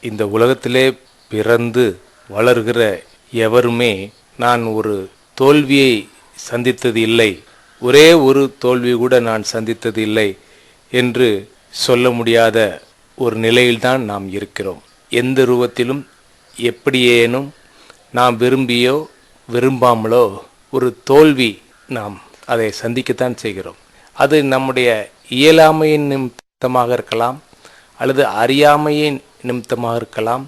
இந்த உலகத்திலே பிறந்து வளர்கிற எவருமே நான் ஒரு தோல்வியை சந்தித்தது இல்லை, ஒரே ஒரு தோல்வி கூட நான் சந்தித்தது இல்லை என்று சொல்ல முடியாத ஒரு நிலையில்தான் நாம் இருக்கிறோம். எந்த ரூபத்திலும் எப்படியேனும் நாம் விரும்பியோ விரும்பாமலோ ஒரு தோல்வி நாம் அதை சந்திக்கத்தான் செய்கிறோம். அது நம்முடைய இயலாமையின் நிமித்தமாக இருக்கலாம், அல்லது அறியாமையின் நிமித்தமாக இருக்கலாம்.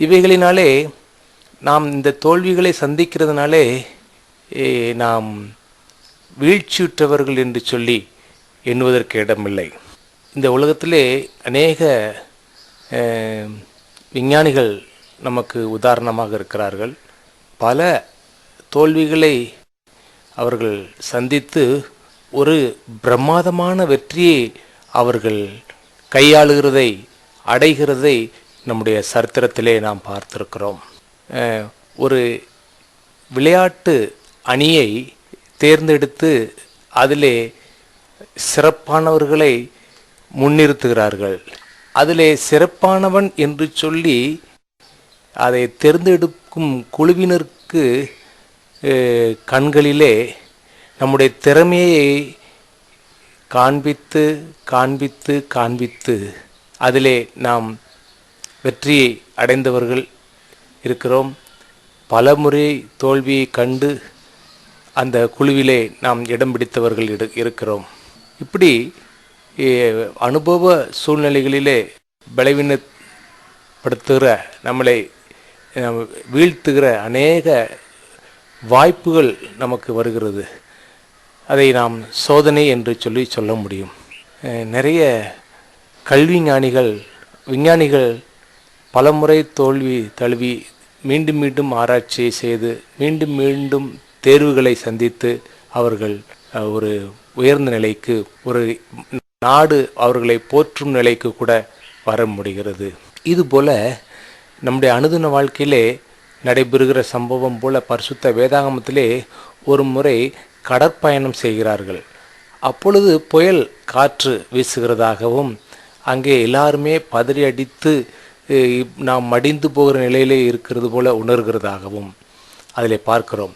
இவைகளினாலே நாம் இந்த தோல்விகளை சந்திக்கிறதுனாலே நாம் வீழ்ச்சியுற்றவர்கள் என்று சொல்லி எண்ணுவதற்கு இடமில்லை. இந்த உலகத்திலே அநேக விஞ்ஞானிகள் நமக்கு உதாரணமாக இருக்கிறார்கள். பல தோல்விகளை அவர்கள் சந்தித்து ஒரு பிரமாதமான வெற்றியை அவர்கள் கையாளுகிறதை அடைகிறதை நம்முடைய சரித்திரத்திலே நாம் பார்த்திருக்கிறோம். ஒரு விளையாட்டு அணியை தேர்ந்தெடுத்து அதிலே சிறப்பானவர்களை முன்னிறுத்துகிறார்கள். அதிலே சிறப்பானவன் என்று சொல்லி அதை தேர்ந்தெடுக்கும் குழுவினருக்கு கண்களிலே நம்முடைய திறமையை காண்பித்து காண்பித்து காண்பித்து அதிலே நாம் வெற்றியை அடைந்தவர்கள் இருக்கிறோம். பலமுறை தோல்வியை கண்டு அந்த குழுவிலே நாம் இடம் பிடித்தவர்கள் இருக்கிறோம். இப்படி அனுபவ சூழ்நிலைகளிலே பலவீனப்படுத்துகிற, நம்மளை வீழ்த்துகிற அநேக வாய்ப்புகள் நமக்கு வருகிறது. அதை நாம் சோதனை என்று சொல்ல முடியும். நிறைய விஞ்ஞானிகள் பலமுறை தோல்வி தழுவி மீண்டும் மீண்டும் ஆராய்ச்சியை செய்து மீண்டும் மீண்டும் தேர்வுகளை சந்தித்து அவர்கள் ஒரு உயர்ந்த நிலைக்கு, ஒரு நாடு அவர்களை போற்றும் நிலைக்கு கூட வர முடிகிறது. இதுபோல நம்முடைய அனுதின வாழ்க்கையிலே நடைபெறுகிற சம்பவம் போல பரிசுத்த வேதாகமத்திலே ஒரு முறை கடற்பயணம் செய்கிறார்கள். அப்பொழுது புயல் காற்று வீசுகிறதாகவும் அங்கே எல்லாருமே பதறி அடித்து நாம் மடிந்து போகிற நிலையிலே இருக்கிறது போல உணர்கிறதாகவும் அதில் பார்க்கிறோம்.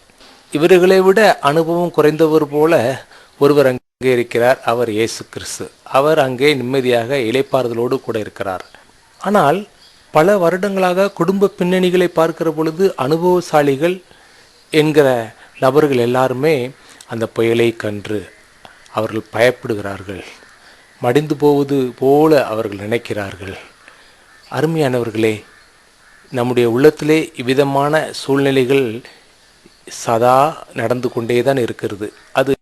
இவர்களை விட அனுபவம் குறைந்தவர் போல ஒருவர் அங்கே இருக்கிறார். அவர் இயேசு கிறிஸ்து. அவர் அங்கே நிம்மதியாக இளைப்பாறுதலோடு கூட இருக்கிறார். ஆனால் பல வருடங்களாக குடும்ப பின்னணிகளை பார்க்கிற பொழுது அனுபவசாலிகள் என்கிற நபர்கள் எல்லாருமே அந்த புயலை கண்டு அவர்கள் பயப்படுகிறார்கள். மடிந்து போவது போல அவர்கள் நினைக்கிறார்கள். அருமையானவர்களே, நம்முடைய உள்ளத்திலே இவ்விதமான சூழ்நிலைகள் சதா நடந்து கொண்டே தான் இருக்கிறது. அது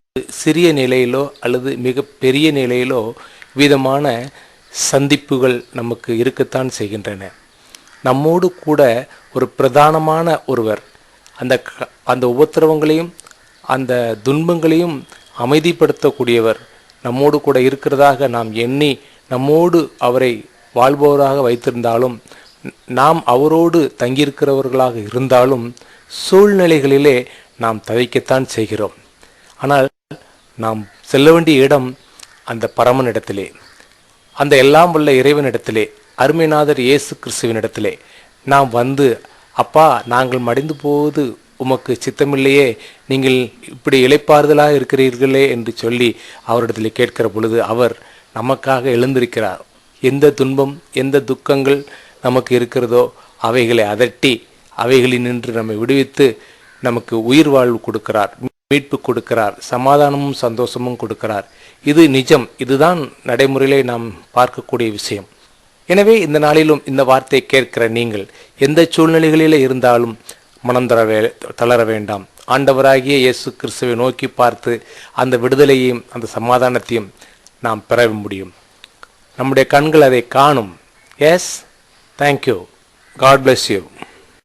சிறிய நிலையிலோ அல்லது மிக பெரிய நிலையிலோ விதமான சந்திப்புகள் நமக்கு இருக்கத்தான் செய்கின்றன. நம்மோடு கூட ஒரு பிரதானமான ஒருவர் அந்த உபத்திரவங்களையும் அந்த துன்பங்களையும் அமைதிப்படுத்தக்கூடியவர் நம்மோடு கூட இருக்கிறதாக நாம் எண்ணி நம்மோடு அவரை வாழ்பவராக வைத்திருந்தாலும், நாம் அவரோடு தங்கியிருக்கிறவர்களாக இருந்தாலும் சூழ்நிலைகளிலே நாம் தவிக்கத்தான் செய்கிறோம். ஆனால் நாம் செல்ல வேண்டிய இடம் அந்த பரமனிடத்திலே, அந்த எல்லாம் உள்ள இறைவனிடத்திலே, அருமைநாதர் இயேசு கிறிஸ்துவினிடத்திலே நாம் வந்து, அப்பா, நாங்கள் மடிந்து போவது உமக்கு சித்தமில்லையே, நீங்கள் இப்படி இளைப்பாறுதலாக இருக்கிறீர்களே என்று சொல்லி அவரிடத்தில் கேட்கிற பொழுது அவர் நமக்காக எழுந்திருக்கிறார். எந்த துன்பம் எந்த துக்கங்கள் நமக்கு இருக்கிறதோ அவைகளை அதட்டி அவைகளினின்று நம்மை விடுவித்து நமக்கு உயிர் வாழ்வு கொடுக்கிறார், மீட்பு கொடுக்கிறார், சமாதானமும் சந்தோஷமும் கொடுக்கிறார். இது நிஜம். இதுதான் நடைமுறையிலே நாம் பார்க்கக்கூடிய விஷயம். எனவே இந்த நாளிலும் இந்த வார்த்தையை கேட்கிற நீங்கள் எந்த சூழ்நிலைகளிலே இருந்தாலும் மனம் தளர வேண்டாம். ஆண்டவராகிய இயேசு கிறிஸ்துவை நோக்கி பார்த்து அந்த விடுதலையையும் அந்த சமாதானத்தையும் நாம் பெற முடியும். நம்முடைய கண்கள் அதை காணும். Yes, thank you. God bless you.